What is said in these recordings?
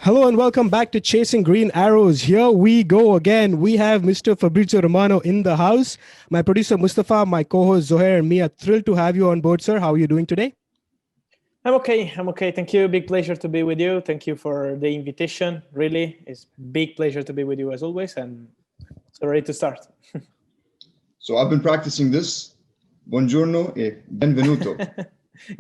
Hello and welcome back to Chasing Green Arrows. Here we go again. We have Mr. Fabrizio Romano in the house. My producer Mustafa, my co-host Zohair, and me are thrilled to have you on board, sir. How are you doing today? I'm okay. Thank you. Big pleasure to be with you. Thank you for the invitation. Really, it's big pleasure to be with you as always. And so ready to start. So I've been practicing this. Buongiorno e benvenuto.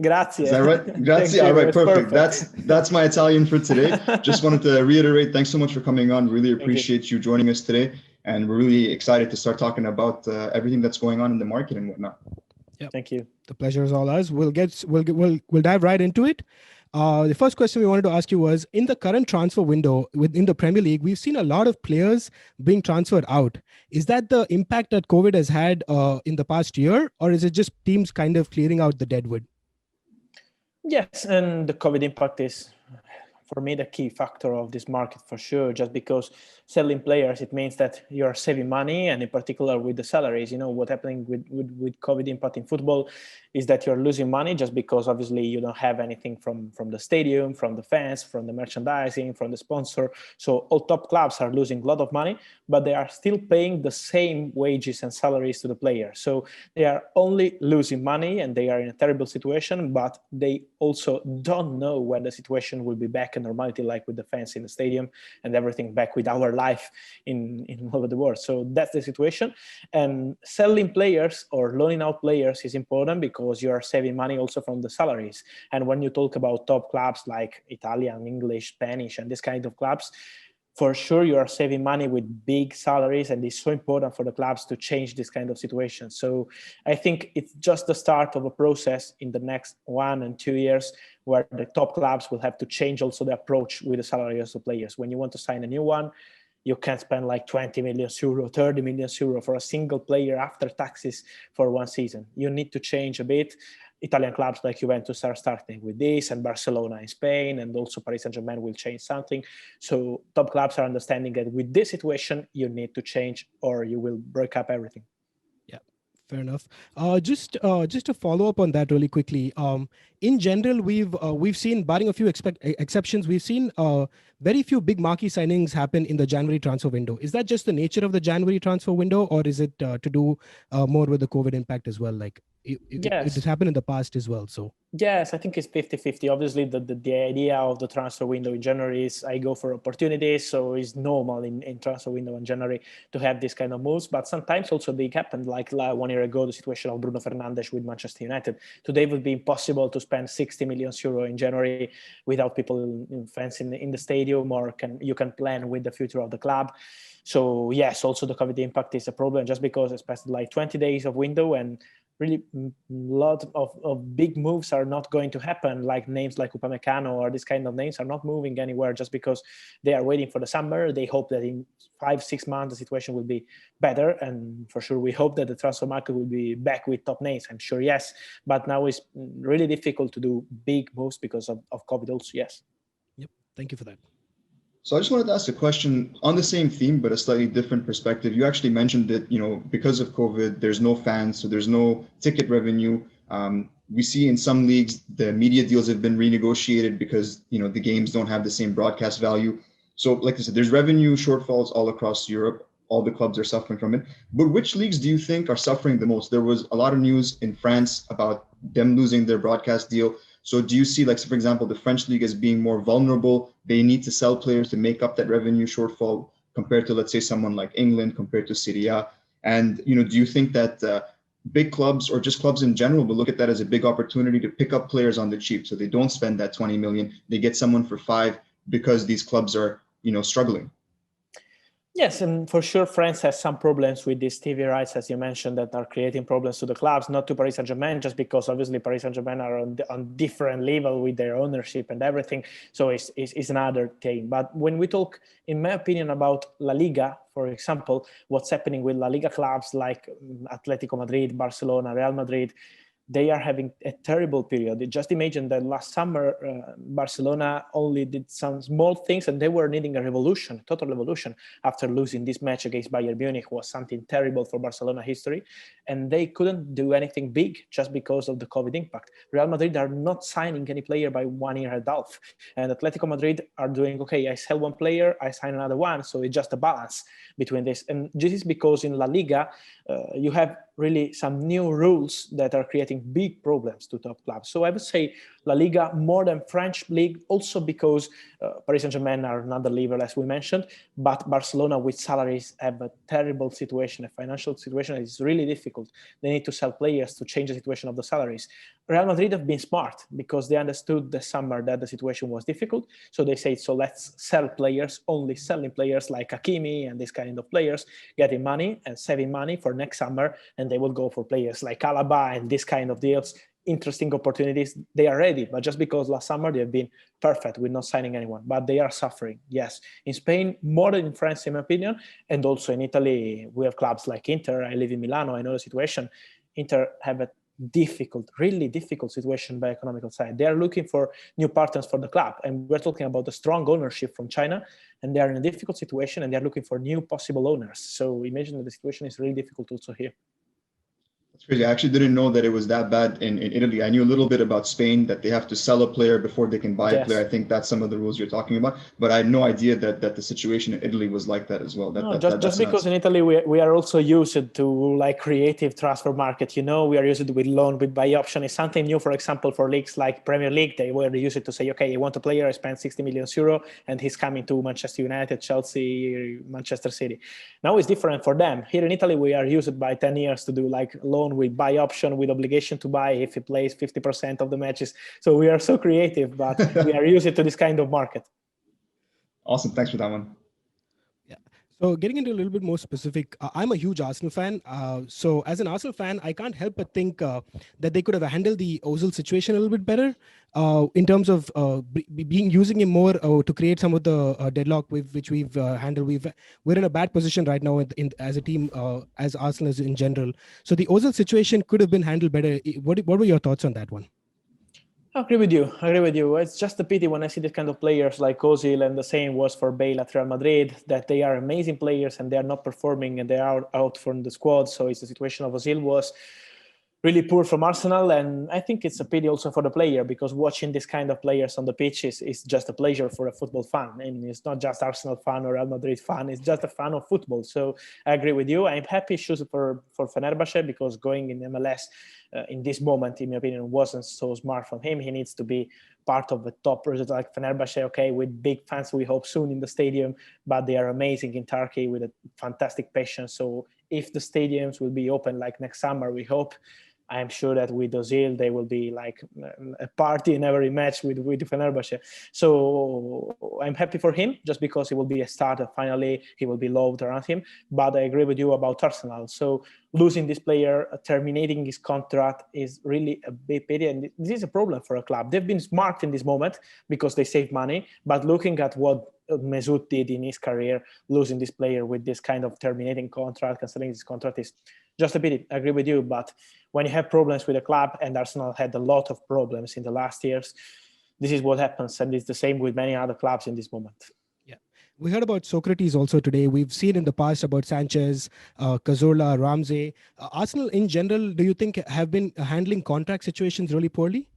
Grazie. Is that right? Grazie. All right, perfect. That's my Italian for today. Just wanted to reiterate, thanks so much for coming on. Really appreciate you joining us today. And we're really excited to start talking about everything that's going on in the market and whatnot. Yep. Thank you. The pleasure is all ours. We'll dive right into it. The first question we wanted to ask you was, in the current transfer window within the Premier League, we've seen a lot of players being transferred out. Is that the impact that COVID has had in the past year, or is it just teams kind of clearing out the deadwood? Yes, and the COVID impact is, for me, the key factor of this market for sure, just because selling players, it means that you're saving money, and in particular with the salaries. You know, what's happening with COVID impact in football is that you're losing money just because obviously you don't have anything from the stadium, from the fans, from the merchandising, from the sponsor. So all top clubs are losing a lot of money, but they are still paying the same wages and salaries to the players. So they are only losing money and they are in a terrible situation, but they also don't know when the situation will be back in normality, like with the fans in the stadium and everything back with our life in all over the world. So that's the situation. And selling players or loaning out players is important because you are saving money also from the salaries. And when you talk about top clubs like Italian, English, Spanish, and this kind of clubs, for sure you are saving money with big salaries, and it's so important for the clubs to change this kind of situation. So I think it's just the start of a process in the next 1 and 2 years where the top clubs will have to change also the approach with the salaries of the players. When you want to sign a new one, you can't spend like 20 million euro, 30 million euro for a single player after taxes for one season. You need to change a bit. Italian clubs like Juventus are starting with this, and Barcelona in Spain, and also Paris Saint-Germain will change something. So top clubs are understanding that with this situation, you need to change or you will break up everything. Yeah, fair enough. Just to follow up on that really quickly. In general, we've seen, barring a few exceptions, we've seen very few big marquee signings happen in the January transfer window. Is that just the nature of the January transfer window, or is it to do more with the COVID impact as well? Like it has happened in the past as well. So yes, I think it's 50-50. Obviously, the idea of the transfer window in January is I go for opportunities. So it's normal in transfer window in January to have this kind of moves. But sometimes also they happen, like 1 year ago, the situation of Bruno Fernandes with Manchester United. Today it would be impossible to spend 60 million euro in January without people, fans in the stadium, or you can plan with the future of the club. So yes, also the COVID impact is a problem just because it's past like 20 days of window, and really a lot of big moves are not going to happen, like names like Upamecano or this kind of names are not moving anywhere just because they are waiting for the summer. They hope that in 5-6 months the situation will be better, and for sure we hope that the transfer market will be back with top names. I'm sure, yes, but now it's really difficult to do big moves because of COVID also, yes. Yep, thank you for that. So I just wanted to ask a question on the same theme, but a slightly different perspective. You actually mentioned that, because of COVID, there's no fans, so there's no ticket revenue. We see in some leagues, the media deals have been renegotiated because, the games don't have the same broadcast value. So like I said, there's revenue shortfalls all across Europe. All the clubs are suffering from it. But which leagues do you think are suffering the most? There was a lot of news in France about them losing their broadcast deal. So do you see, like, for example, the French league as being more vulnerable? They need to sell players to make up that revenue shortfall compared to, let's say, someone like England, compared to Serie A. And, do you think that big clubs or just clubs in general will look at that as a big opportunity to pick up players on the cheap? So they don't spend that 20 million, they get someone for 5 because these clubs are, struggling. Yes, and for sure, France has some problems with these TV rights, as you mentioned, that are creating problems to the clubs, not to Paris Saint-Germain, just because obviously Paris Saint-Germain are on different level with their ownership and everything. So it's another thing. But when we talk, in my opinion, about La Liga, for example, what's happening with La Liga clubs like Atletico Madrid, Barcelona, Real Madrid, they are having a terrible period. Just imagine that last summer, Barcelona only did some small things and they were needing a revolution, total revolution, after losing this match against Bayern Munich. Was something terrible for Barcelona history. And they couldn't do anything big just because of the COVID impact. Real Madrid are not signing any player by 1 year and a half. And Atletico Madrid are doing, okay, I sell one player, I sign another one. So it's just a balance between this. And this is because in La Liga, you have really some new rules that are creating big problems to top clubs. So I would say La Liga more than French league, also because Paris Saint-Germain are another level, as we mentioned, but Barcelona with salaries have a terrible situation. A financial situation is really difficult. They need to sell players to change the situation of the salaries. Real Madrid have been smart because they understood the summer that the situation was difficult. So they said, so let's sell players, only selling players like Hakimi and this kind of players, getting money and saving money for next summer. And they will go for players like Alaba and this kind of deals, interesting opportunities. They are ready, but just because last summer they have been perfect with not signing anyone, but they are suffering. Yes, in Spain, more than in France, in my opinion, and also in Italy, we have clubs like Inter. I live in Milano, I know the situation. Inter have a difficult, really difficult situation by economical side. They are looking for new partners for the club, and we're talking about the strong ownership from China, and they are in a difficult situation, and they are looking for new possible owners. So imagine that the situation is really difficult also here. That's crazy. I actually didn't know that it was that bad in Italy. I knew a little bit about Spain, that they have to sell a player before they can buy a player. I think that's some of the rules you're talking about. But I had no idea that the situation in Italy was like that as well. Just because in Italy we are also used to like creative transfer market. You know, we are used with loan, with buy option. It's something new, for example, for leagues like Premier League. They were used to say, okay, you want a player, I spend 60 million euro, and he's coming to Manchester United, Chelsea, Manchester City. Now it's different for them. Here in Italy, we are used by 10 years to do like loan with buy option, with obligation to buy if he plays 50% of the matches. So we are so creative, but we are used to this kind of market. Awesome. Thanks for that one. Yeah. So getting into a little bit more specific, I'm a huge Arsenal fan. So as an Arsenal fan, I can't help but think that they could have handled the Ozil situation a little bit better in terms of using him more to create some of the deadlock which we've handled. We're in a bad position right now as a team, as Arsenal is in general. So the Ozil situation could have been handled better. What were your thoughts on that one? I agree with you. It's just a pity when I see this kind of players like Ozil, and the same was for Bale at Real Madrid, that they are amazing players and they are not performing and they are out from the squad. So it's the situation of Ozil was really poor from Arsenal, and I think it's a pity also for the player, because watching this kind of players on the pitch is just a pleasure for a football fan. I mean, it's not just Arsenal fan or Real Madrid fan, it's just a fan of football. So I agree with you. I'm happy for Fenerbahce, because going in MLS in this moment, in my opinion, wasn't so smart from him. He needs to be part of the top project like Fenerbahce, okay, with big fans, we hope soon in the stadium, but they are amazing in Turkey with a fantastic passion. So if the stadiums will be open like next summer, we hope, I'm sure that with Ozil, they will be like a party in every match with Fenerbahce. So I'm happy for him, just because he will be a starter. Finally, he will be loved around him. But I agree with you about Arsenal. So losing this player, terminating his contract is really a big pity. And this is a problem for a club. They've been smart in this moment because they save money. But looking at what Mesut did in his career, losing this player with this kind of terminating contract, cancelling this contract is just a pity. I agree with you. But when you have problems with a club, and Arsenal had a lot of problems in the last years, this is what happens. And it's the same with many other clubs in this moment. Yeah. We heard about Socrates also today. We've seen in the past about Sanchez, Cazorla, Ramsey. Arsenal in general, do you think have been handling contract situations really poorly?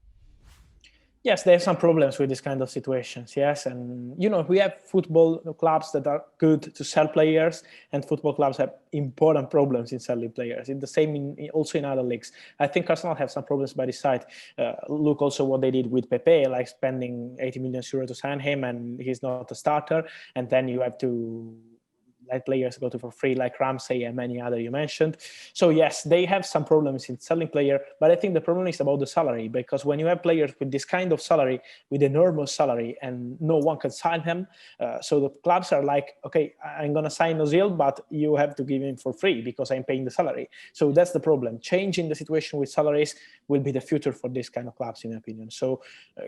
Yes, there are some problems with this kind of situations. Yes, and we have football clubs that are good to sell players, and football clubs have important problems in selling players. It's the same also in other leagues. I think Arsenal have some problems by this side. Look also what they did with Pepe, like spending 80 million euros to sign him, and he's not a starter. And then you have to let players go to for free, like Ramsey and many other you mentioned. So yes, they have some problems in selling player, but I think the problem is about the salary, because when you have players with this kind of salary, with enormous salary, and no one can sign them, so the clubs are like, okay, I'm going to sign Ozil, but you have to give him for free because I'm paying the salary. So that's the problem. Changing the situation with salaries will be the future for this kind of clubs, in my opinion. So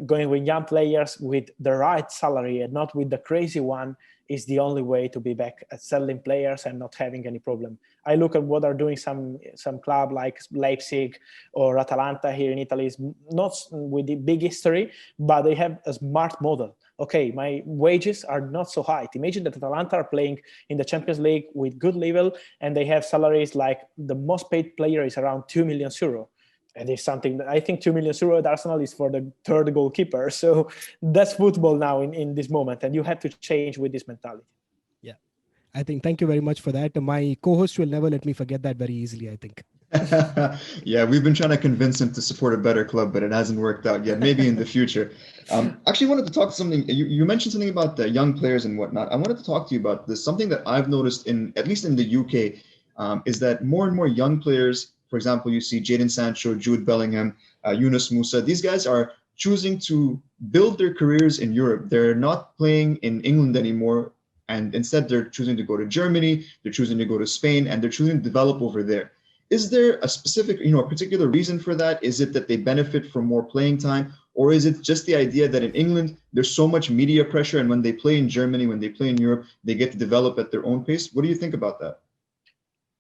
going with young players with the right salary and not with the crazy one is the only way to be back at selling players and not having any problem I look at what are doing some club like Leipzig or Atalanta here in Italy, is not with the big history, but they have a smart model. Okay, my wages are not so high. Imagine that Atalanta are playing in the Champions League with good level, and they have salaries like the most paid player is around 2 million euro. And it's something that I think 2 million euro at Arsenal is for the third goalkeeper. So that's football now in this moment, and you have to change with this mentality. Yeah, I think thank you very much for that. My co-host will never let me forget that very easily, I think. Yeah, we've been trying to convince him to support a better club, but it hasn't worked out yet. Maybe in the future. Actually, wanted to talk something. You mentioned something about the young players and whatnot. I wanted to talk to you about this. Something that I've noticed at least in the UK, is that more and more young players, for example, you see Jadon Sancho, Jude Bellingham, Yunus Musa. These guys are choosing to build their careers in Europe. They're not playing in England anymore, and instead they're choosing to go to Germany. They're choosing to go to Spain, and they're choosing to develop over there. Is there a specific, a particular reason for that? Is it that they benefit from more playing time? Or is it just the idea that in England, there's so much media pressure, and when they play in Germany, when they play in Europe, they get to develop at their own pace? What do you think about that?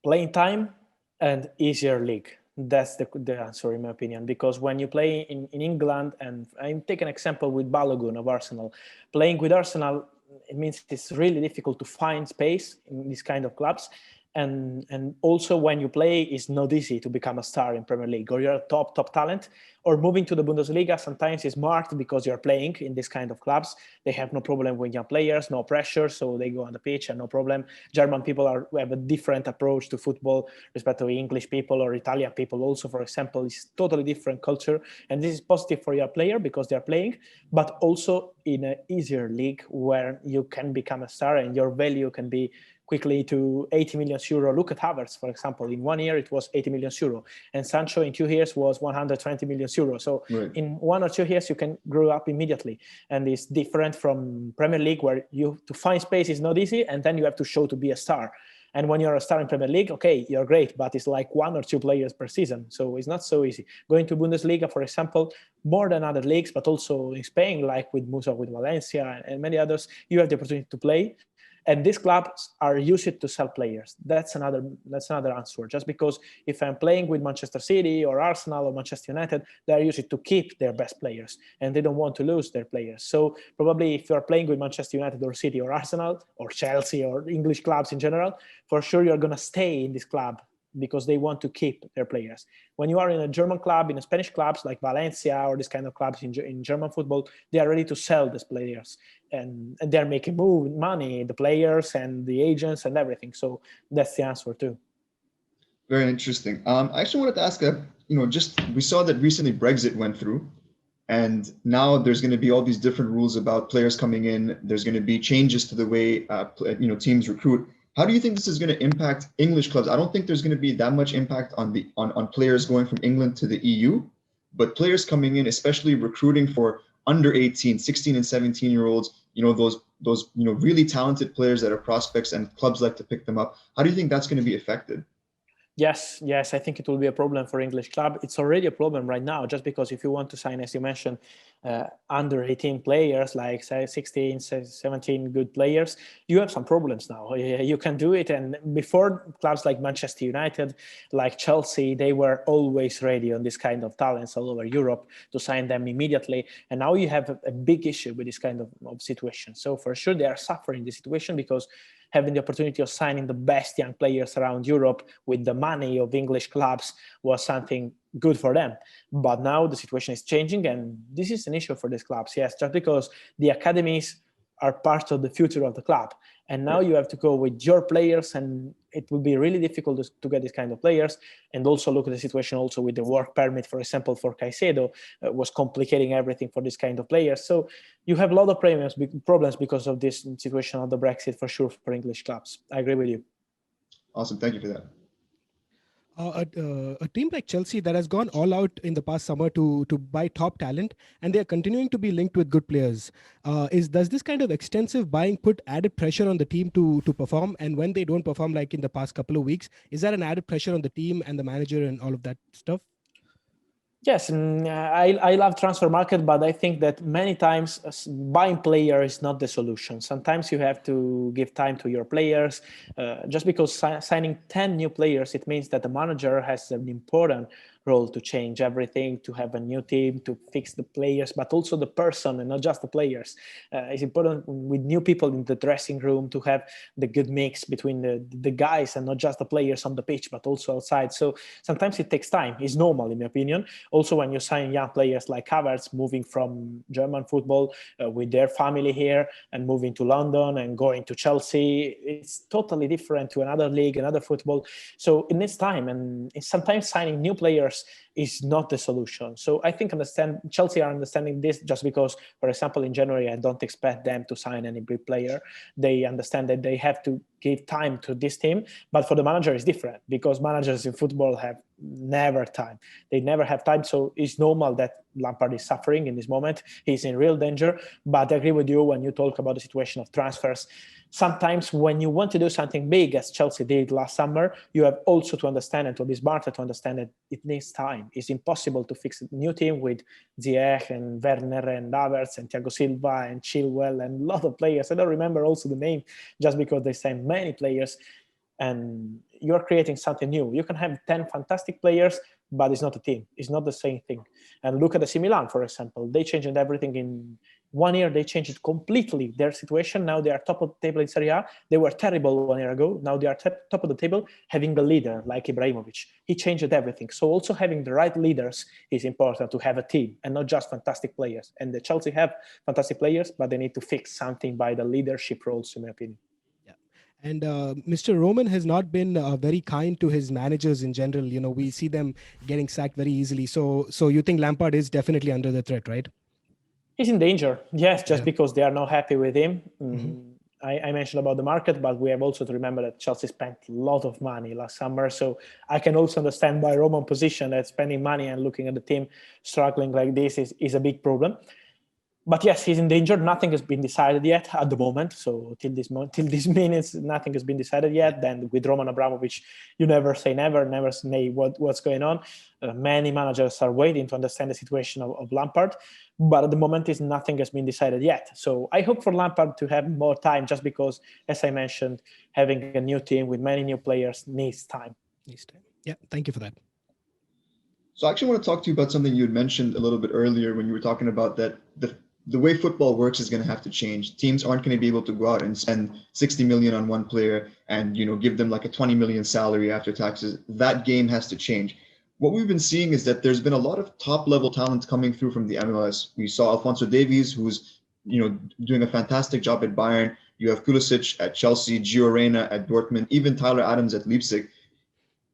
Playing time and easier league. That's the answer, in my opinion, because when you play in England, and I take an example with Balogun of Arsenal, playing with Arsenal, it means it's really difficult to find space in these kind of clubs. And also when you play, it's not easy to become a star in Premier League, or you're a top talent, or moving to the Bundesliga sometimes is marked because you're playing in this kind of clubs. They have no problem with young players, no pressure, so they go on the pitch and no problem. German people have a different approach to football respect to English people or Italian people also, for example. It's totally different culture, and this is positive for your player because they're playing, but also in an easier league where you can become a star and your value can be quickly to 80 million euro. Look at Havertz, for example. In 1 year, it was 80 million euro. And Sancho in 2 years was 120 million euro. So right. In 1 or 2 years, you can grow up immediately. And it's different from Premier League, where to find space is not easy. And then you have to show to be a star. And when you're a star in Premier League, okay, you're great, but it's like 1 or 2 players per season. So it's not so easy. Going to Bundesliga, for example, more than other leagues, but also in Spain, like with Musa, with Valencia and many others, you have the opportunity to play. And these clubs are used to sell players. That's another answer. Just because if I'm playing with Manchester City or Arsenal or Manchester United, they're used to keep their best players and they don't want to lose their players. So probably if you're playing with Manchester United or City or Arsenal or Chelsea or English clubs in general, for sure you're going to stay in this club because they want to keep their players. When you are in a German club, in a Spanish clubs like Valencia or this kind of clubs in German football, they are ready to sell these players. And they're making money, the players and the agents and everything. So that's the answer too. Very interesting. I actually wanted to ask, we saw that recently Brexit went through, and now there's going to be all these different rules about players coming in. There's going to be changes to the way, teams recruit. How do you think this is going to impact English clubs? I don't think there's going to be that much impact on players going from England to the EU, but players coming in, especially recruiting for under 18, 16 and 17-year-olds, those really talented players that are prospects and clubs like to pick them up. How do you think that's going to be affected? Yes, I think it will be a problem for English club. It's already a problem right now, just because if you want to sign, as you mentioned, under 18 players, like say 16, 17 good players, you have some problems now. You can do it. And before, clubs like Manchester United, like Chelsea, they were always ready on this kind of talents all over Europe to sign them immediately. And now you have a big issue with this kind of situation. So for sure, they are suffering the situation because having the opportunity of signing the best young players around Europe with the money of English clubs was something good for them. But now the situation is changing, and this is an issue for these clubs. Yes, just because the academies are part of the future of the club. And now you have to go with your players, and it will be really difficult to get these kind of players. And also look at the situation also with the work permit, for example, for Caicedo, was complicating everything for this kind of players. So you have a lot of problems because of this situation of the Brexit, for sure, for English clubs. I agree with you. Awesome. Thank you for that. A team like Chelsea that has gone all out in the past summer to buy top talent, and they are continuing to be linked with good players. Does this kind of extensive buying put added pressure on the team to perform? And when they don't perform, like in the past couple of weeks, is that an added pressure on the team and the manager and all of that stuff? Yes, I love transfer market, but I think that many times buying player is not the solution. Sometimes you have to give time to your players. Just because signing 10 new players, it means that the manager has an important role to change everything, to have a new team, to fix the players, but also the person and not just the players. It's important with new people in the dressing room to have the good mix between the guys and not just the players on the pitch, but also outside. So sometimes it takes time. It's normal, in my opinion. Also, when you sign young players like Havertz moving from German football with their family here and moving to London and going to Chelsea, it's totally different to another league, another football. So it needs time, and sometimes signing new players is not the solution. So I think Chelsea are understanding this, just because, for example, in January, I don't expect them to sign any big player. They understand that they have to give time to this team, but for the manager it's different, because managers in football have never time. They never have time. So it's normal that Lampard is suffering in this moment. He's in real danger. But I agree with you when you talk about the situation of transfers. Sometimes when you want to do something big, as Chelsea did last summer, you have also to understand, and to be smarter, to understand that it needs time. It's impossible to fix a new team with Ziyech and Werner and Havertz and Thiago Silva and Chilwell and a lot of players. I don't remember also the name, just because they signed many players. And you're creating something new. You can have 10 fantastic players, but it's not a team. It's not the same thing. And look at AC Milan, for example. They changed everything in 1 year. They changed it completely, their situation. Now they are top of the table in Serie A. They were terrible 1 year ago. Now they are top of the table, having a leader like Ibrahimovic. He changed everything. So also having the right leaders is important to have a team, and not just fantastic players. And the Chelsea have fantastic players, but they need to fix something by the leadership roles, in my opinion. And Mr. Roman has not been very kind to his managers in general. You know, we see them getting sacked very easily. So you think Lampard is definitely under the threat, right? He's in danger, yes, just Yeah. because they are not happy with him. Mm-hmm. I mentioned about the market, but we have also to remember that Chelsea spent a lot of money last summer. So I can also understand by Roman's position that spending money and looking at the team struggling like this is a big problem. But yes, he's in danger. Nothing has been decided yet at the moment. So till this minutes, nothing has been decided yet. Then with Roman Abramovich, you never say never say what's going on. Many managers are waiting to understand the situation of Lampard, but at the moment, nothing has been decided yet. So I hope for Lampard to have more time, just because, as I mentioned, having a new team with many new players needs time. Yeah, thank you for that. So I actually want to talk to you about something you had mentioned a little bit earlier when you were talking about that the way football works is going to have to change. Teams aren't going to be able to go out and spend 60 million on one player and, you know, give them like a 20 million salary after taxes. That game has to change. What we've been seeing is that there's been a lot of top level talent coming through from the MLS. We saw Alphonso Davies, who's, you know, doing a fantastic job at Bayern. You have Pulisic at Chelsea, Gio Reyna at Dortmund, even Tyler Adams at Leipzig.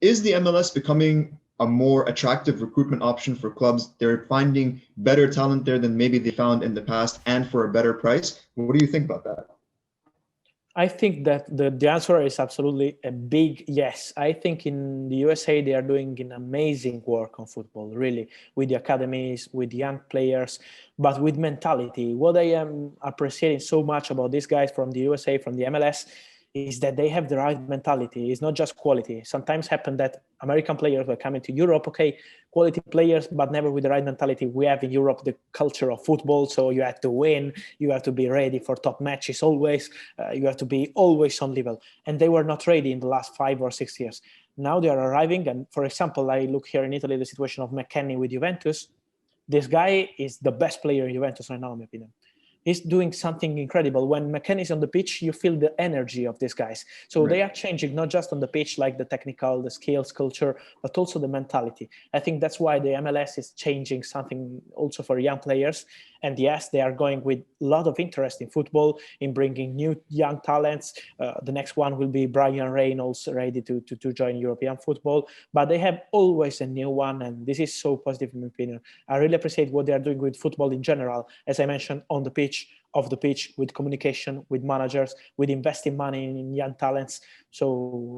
Is the MLS becoming a more attractive recruitment option for clubs? They're finding better talent there than maybe they found in the past, and for a better price. What do you think about that? I think that the answer is absolutely a big yes. I think in the USA, they are doing an amazing work on football, really, with the academies, with young players, but with mentality. What I am appreciating so much about these guys from the USA, from the MLS, is that they have the right mentality. It's not just quality. Sometimes happen that American players were coming to Europe, okay, quality players, but never with the right mentality. We have in Europe the culture of football, so you have to win, you have to be ready for top matches always, you have to be always on level. And they were not ready in the last 5 or 6 years. Now they are arriving, and for example, I look here in Italy, the situation of McKennie with Juventus. This guy is the best player in Juventus right now, in my opinion. He's doing something incredible. When McKennie is on the pitch, you feel the energy of these guys. So They are changing not just on the pitch, like the technical, the skills, culture, but also the mentality. I think that's why the MLS is changing something also for young players. And yes, they are going with a lot of interest in football, in bringing new young talents. The next one will be Brian Reynolds, ready to join European football. But they have always a new one, and this is so positive in my opinion. I really appreciate what they are doing with football in general. As I mentioned, on the pitch, pitch, off the pitch, with communication, with managers, with investing money in young talents. So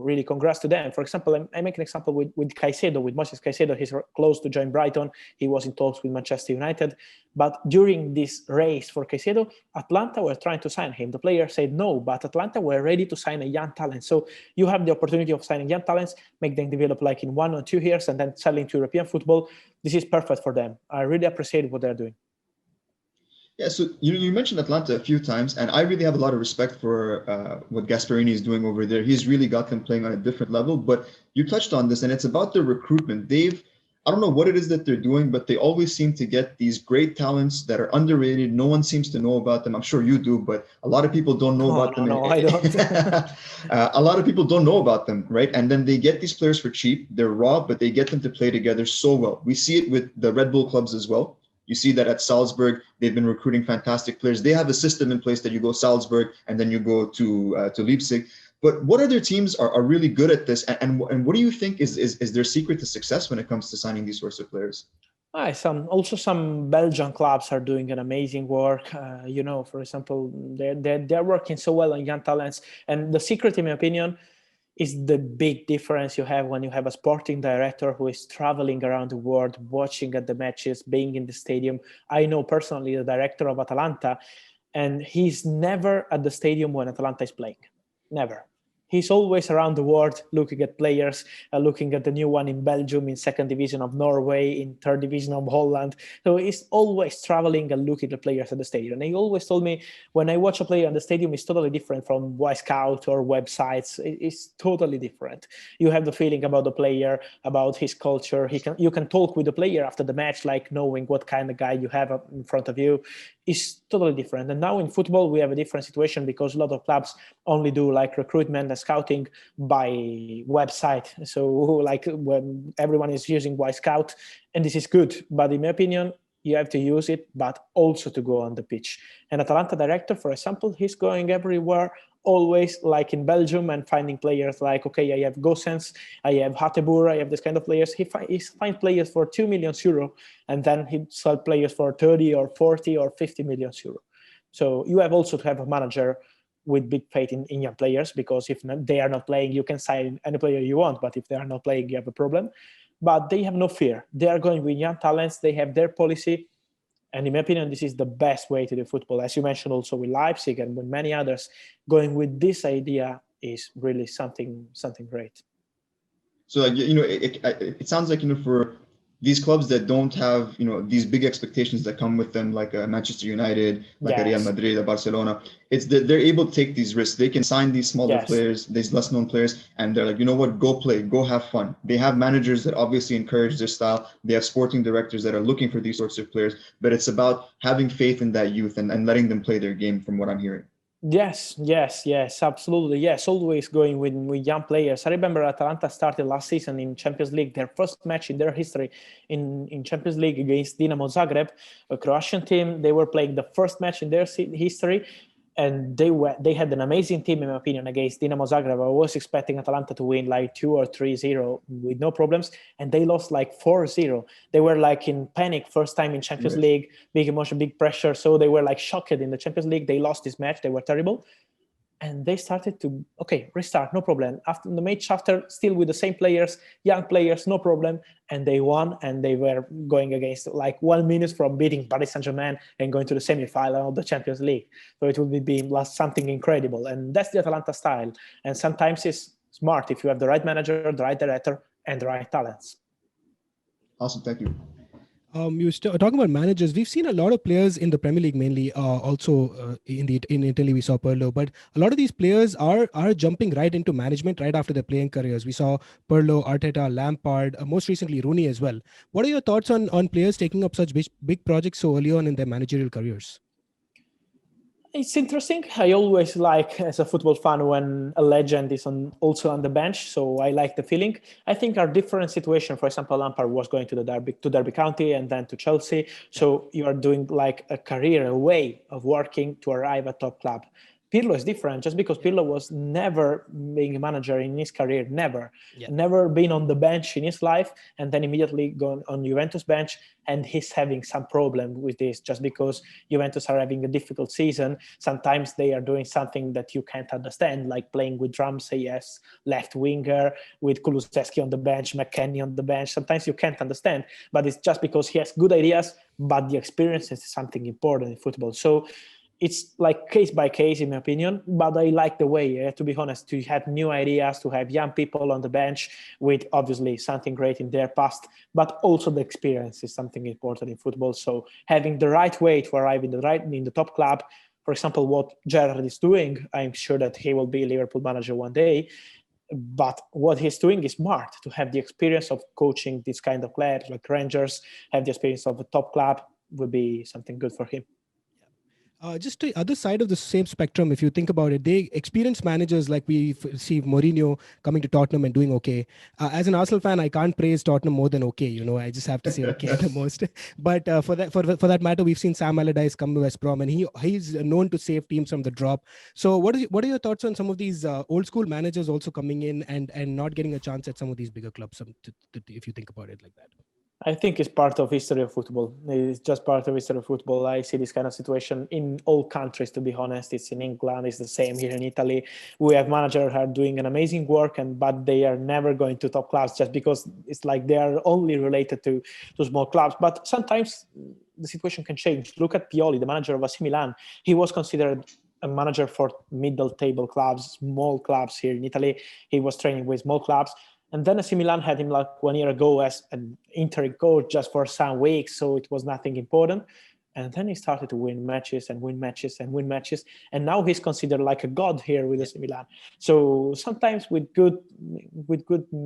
really congrats to them. For example, I make an example with Caicedo, with Moses Caicedo. He's close to join Brighton. He was in talks with Manchester United. But during this race for Caicedo, Atlanta were trying to sign him. The player said no, but Atlanta were ready to sign a young talent. So you have the opportunity of signing young talents, make them develop like in 1 or 2 years, and then selling to European football. This is perfect for them. I really appreciate what they're doing. Yeah, so you mentioned Atlanta a few times, and I really have a lot of respect for what Gasperini is doing over there. He's really got them playing on a different level. But you touched on this, and it's about their recruitment. I don't know what it is that they're doing, but they always seem to get these great talents that are underrated. No one seems to know about them. I'm sure you do, but a lot of people don't know about them. No, I don't. A lot of people don't know about them, right? And then they get these players for cheap. They're raw, but they get them to play together so well. We see it with the Red Bull clubs as well. You see that at Salzburg, they've been recruiting fantastic players. They have a system in place that you go Salzburg and then you go to Leipzig. But what other teams are really good at this? And what do you think is their secret to success when it comes to signing these sorts of players? Some Belgian clubs are doing an amazing work. For example, they're working so well on young talents. And the secret, in my opinion, is the big difference you have when you have a sporting director who is traveling around the world, watching at the matches, being in the stadium. I know personally the director of Atalanta, and he's never at the stadium when Atalanta is playing. Never. He's always around the world looking at players, looking at the new one in Belgium, in 2nd division of Norway, in 3rd division of Holland. So he's always traveling and looking at players at the stadium. And he always told me, when I watch a player in the stadium, it's totally different from Scout or websites. It's totally different. You have the feeling about the player, about his culture. You can talk with the player after the match, like knowing what kind of guy you have in front of you. Is totally different. And now in football, we have a different situation because a lot of clubs only do like recruitment and scouting by website. So like when everyone is using Scout, and this is good. But in my opinion, you have to use it, but also to go on the pitch. And Atalanta director, for example, he's going everywhere, always like in Belgium, and finding players like, okay, I have Gosens, I have Hateboer, I have this kind of players. He finds players for 2 million euro, and then he sells players for 30 or 40 or 50 million euro. So you have also to have a manager with big faith in young players, because if they are not playing, you can sign any player you want, but if they are not playing, you have a problem. But they have no fear. They are going with young talents. They have their policy. And in my opinion, this is the best way to do football. As you mentioned also with Leipzig and with many others, going with this idea is really something great. So, it sounds like, for these clubs that don't have, these big expectations that come with them, like Manchester United, like Real Madrid, Barcelona, it's that they're able to take these risks. They can sign these smaller players, these less known players, and they're like, you know what, go play, go have fun. They have managers that obviously encourage their style. They have sporting directors that are looking for these sorts of players, but it's about having faith in that youth and letting them play their game, from what I'm hearing. Yes, absolutely. Yes, always going with young players. I remember Atalanta started last season in Champions League, their first match in their history in Champions League against Dinamo Zagreb, a Croatian team. They were playing the first match in their history, and they had an amazing team, in my opinion, against Dinamo Zagreb. I was expecting Atalanta to win like 2 or 3-0 with no problems, and they lost like 4-0. They were like in panic, first time in Champions League, big emotion, big pressure. So they were like shocked in the Champions League. They lost this match. They were terrible. And they started to, restart, no problem. After the match, still with the same players, young players, no problem. And they won, and they were going against like 1 minute from beating Paris Saint-Germain and going to the semi-final of the Champions League. So it would be something incredible. And that's the Atalanta style. And sometimes it's smart if you have the right manager, the right director, and the right talents. Awesome, thank you. You talking about managers. We've seen a lot of players in the Premier League, mainly also in Italy. We saw Pirlo, but a lot of these players are jumping right into management right after their playing careers. We saw Pirlo, Arteta, Lampard, most recently Rooney as well. What are your thoughts on players taking up such big projects so early on in their managerial careers? It's interesting. I always like, as a football fan, when a legend is also on the bench. So I like the feeling. I think our different situation. For example, Lampard was going to Derby County and then to Chelsea. So you are doing like a career, a way of working to arrive at top club. Pirlo is different, just because Pirlo was never being a manager in his career, never been on the bench in his life, and then immediately gone on Juventus bench, and he's having some problem with this, just because Juventus are having a difficult season. Sometimes they are doing something that you can't understand, like playing with Ramsey as left winger, with Kulusevski on the bench, McKennie on the bench. Sometimes you can't understand, but it's just because he has good ideas, but the experience is something important in football. So it's like case by case, in my opinion, but I like the way, to be honest, to have new ideas, to have young people on the bench with obviously something great in their past, but also the experience is something important in football. So having the right way to arrive in the top club, for example, what Gerrard is doing, I'm sure that he will be a Liverpool manager one day. But what he's doing is smart, to have the experience of coaching this kind of players like Rangers, have the experience of a top club would be something good for him. Just the other side of the same spectrum, if you think about it, they experienced managers like we see Mourinho coming to Tottenham and doing okay. As an Arsenal fan, I can't praise Tottenham more than okay. I just have to say okay the most. But for that matter, we've seen Sam Allardyce come to West Brom, and he's known to save teams from the drop. So what are your thoughts on some of these old school managers also coming in and not getting a chance at some of these bigger clubs? If you think about it like that. I think it's part of history of football. It's just part of history of football. I see this kind of situation in all countries, to be honest. It's in England, it's the same here in Italy. We have managers who are doing an amazing work, but they are never going to top clubs, just because it's like they are only related to small clubs. But sometimes the situation can change. Look at Pioli, the manager of AC Milan. He was considered a manager for middle table clubs, small clubs here in Italy. He was training with small clubs. And then AC Milan had him like 1 year ago as an interim coach just for some weeks, so it was nothing important. And then he started to win matches and win matches and win matches. And now he's considered like a god here with AC Milan. So sometimes with good,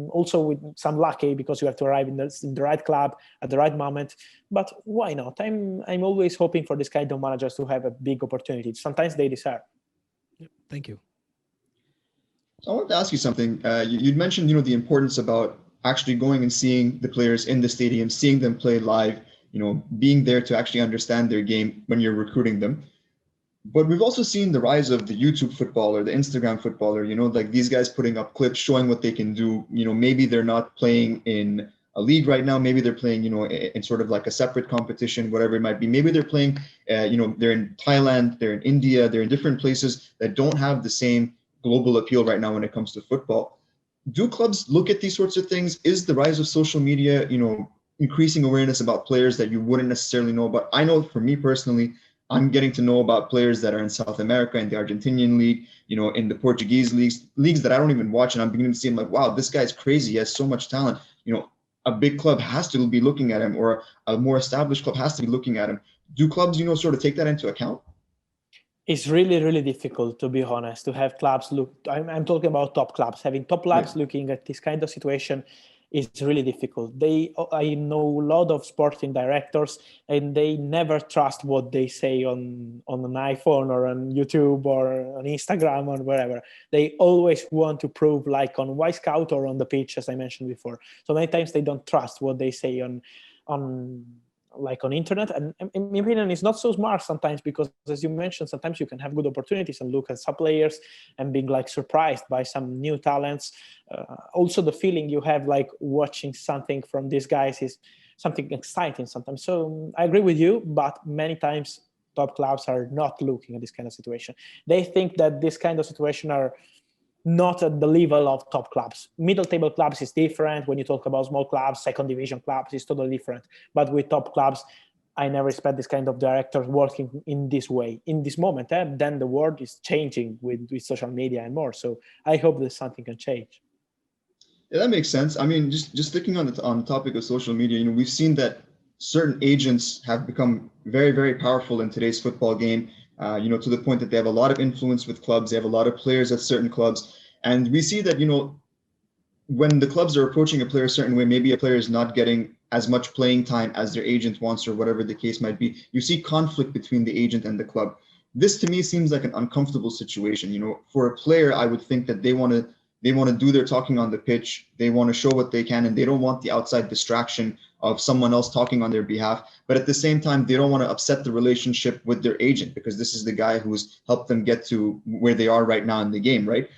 also with some lucky, because you have to arrive in the right club at the right moment. But why not? I'm always hoping for this kind of managers to have a big opportunity. Sometimes they deserve. Thank you. I wanted to ask you something. You'd mentioned, the importance about actually going and seeing the players in the stadium, seeing them play live, being there to actually understand their game when you're recruiting them. But we've also seen the rise of the YouTube footballer, the Instagram footballer, like these guys putting up clips, showing what they can do. Maybe they're not playing in a league right now. Maybe they're playing, in sort of like a separate competition, whatever it might be. Maybe they're playing, they're in Thailand, they're in India, they're in different places that don't have the same global appeal right now when it comes to football. Do clubs look at these sorts of things? Is the rise of social media, increasing awareness about players that you wouldn't necessarily know about? I know for me personally, I'm getting to know about players that are in South America, in the Argentinian league, in the Portuguese leagues that I don't even watch. And I'm beginning to see, like, wow, this guy's crazy. He has so much talent. A big club has to be looking at him, or a more established club has to be looking at him. Do clubs, sort of take that into account? It's really, really difficult, to be honest, to have clubs look. I'm talking about top clubs. Having top clubs looking at this kind of situation is really difficult. I know a lot of sporting directors, and they never trust what they say on an iPhone or on YouTube or on Instagram or wherever. They always want to prove, like on Scout or on the pitch, as I mentioned before. So many times they don't trust what they say on internet, and in my opinion, it's not so smart sometimes, because as you mentioned, sometimes you can have good opportunities and look at some players and being like surprised by some new talents. Also, the feeling you have like watching something from these guys is something exciting sometimes. So I agree with you, but many times top clubs are not looking at this kind of situation. They think that this kind of situation are not at the level of top clubs. Middle table clubs is different. When you talk about small clubs, second division clubs, it's totally different. But with top clubs, I never expect this kind of directors working in this way, in this moment. Then the world is changing with social media and more. So I hope that something can change. Yeah, that makes sense. I mean, just sticking on the topic of social media, we've seen that certain agents have become very, very powerful in today's football game. To the point that they have a lot of influence with clubs. They have a lot of players at certain clubs. And we see that, when the clubs are approaching a player a certain way, maybe a player is not getting as much playing time as their agent wants, or whatever the case might be. You see conflict between the agent and the club. This to me seems like an uncomfortable situation. For a player, I would think that they want They want to do their talking on the pitch. They want to show what they can, and they don't want the outside distraction of someone else talking on their behalf. But at the same time, they don't want to upset the relationship with their agent, because this is the guy who's helped them get to where they are right now in the game, right?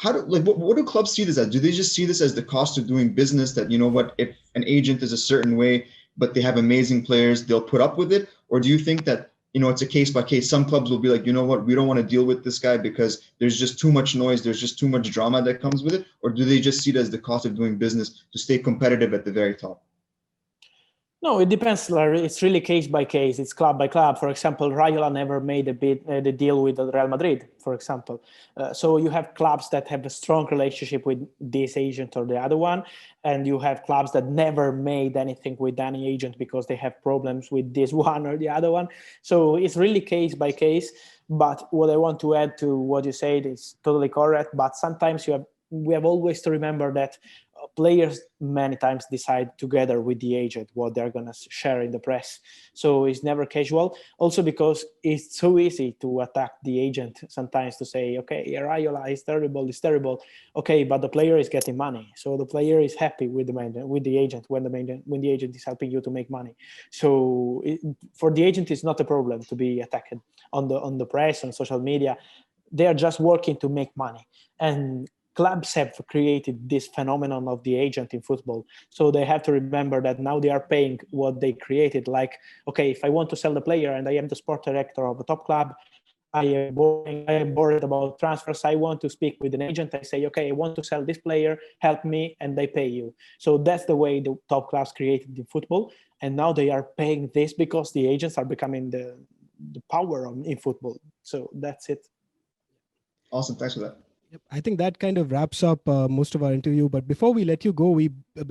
What do clubs see this as? Do they just see this as the cost of doing business, that, you know what, if an agent is a certain way, but they have amazing players, they'll put up with it? Or do you think that, you know, it's a case by case? Some clubs will be like, you know what, we don't want to deal with this guy because there's just too much noise, there's just too much drama that comes with it? Or do they just see it as the cost of doing business to stay competitive at the very top? No, it depends, Larry. It's really case by case. It's club by club. For example, Raiola never made the deal with Real Madrid, for example. So you have clubs that have a strong relationship with this agent or the other one, and you have clubs that never made anything with any agent because they have problems with this one or the other one. So it's really case by case. But what I want to add to what you said is totally correct. But sometimes we have always to remember that players many times decide together with the agent what they're going to share in the press. So it's never casual. Also because it's so easy to attack the agent sometimes, to say, okay, Raiola is terrible, it's terrible. Okay, but the player is getting money. So the player is happy with the agent when the agent is helping you to make money. So for the agent, it's not a problem to be attacked on the press, on social media. They are just working to make money. And clubs have created this phenomenon of the agent in football. So they have to remember that now they are paying what they created. Like, okay, if I want to sell the player and I am the sport director of a top club, I am worried about transfers, I want to speak with an agent. I say, okay, I want to sell this player, help me, and they pay you. So that's the way the top clubs created in football. And now they are paying this because the agents are becoming the power in football. So that's it. Awesome. Thanks for that. Yep. I think that kind of wraps up most of our interview. But before we let you go,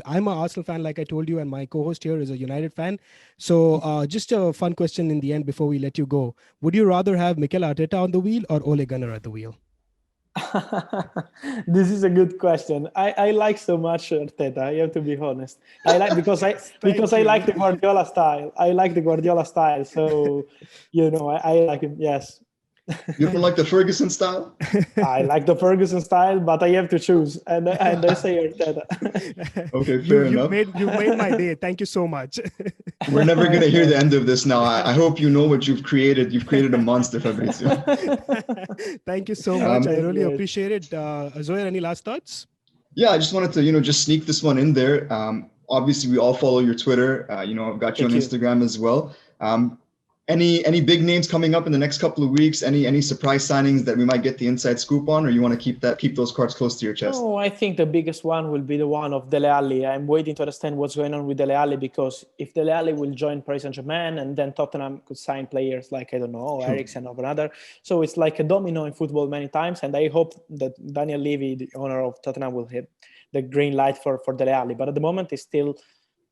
I'm an Arsenal fan, like I told you, and my co-host here is a United fan. So just a fun question in the end before we let you go. Would you rather have Mikel Arteta on the wheel or Ole Gunnar at the wheel? This is a good question. I like so much Arteta. I have to be honest. I like because I like the Guardiola style. I like the Guardiola style. So, I like him. Yes. You don't like the Ferguson style? I like the Ferguson style, but I have to choose, and I say Arteta. Okay, fair enough. You made my day. Thank you so much. We're never going to hear the end of this now. I hope you know what you've created. You've created a monster, Fabrizio. Thank you so much. I really appreciate it. Zoya, any last thoughts? Yeah, I just wanted to, just sneak this one in there. Obviously, we all follow your Twitter. I've got you on Instagram as well. Any big names coming up in the next couple of weeks? Any surprise signings that we might get the inside scoop on, or you want to keep those cards close to your chest? No, I think the biggest one will be the one of Dele Alli. I'm waiting to understand what's going on with Dele Alli, because if Dele Alli will join Paris Saint-Germain, and then Tottenham could sign players like, I don't know, Eriksen or another. So it's like a domino in football many times, and I hope that Daniel Levy, the owner of Tottenham, will hit the green light for Dele Alli. But at the moment, it's still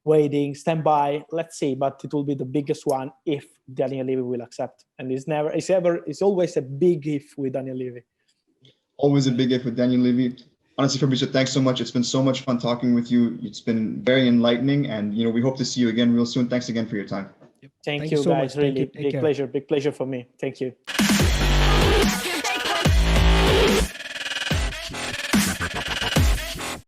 waiting, stand by, let's see. But it will be the biggest one if Daniel Levy will accept. And it's always a big if with Daniel Levy. Always a big if with Daniel Levy. Honestly, Fabrizio, thanks so much. It's been so much fun talking with you. It's been very enlightening, and we hope to see you again real soon. Thanks again for your time. Thank you, guys. Really, big pleasure for me. Thank you.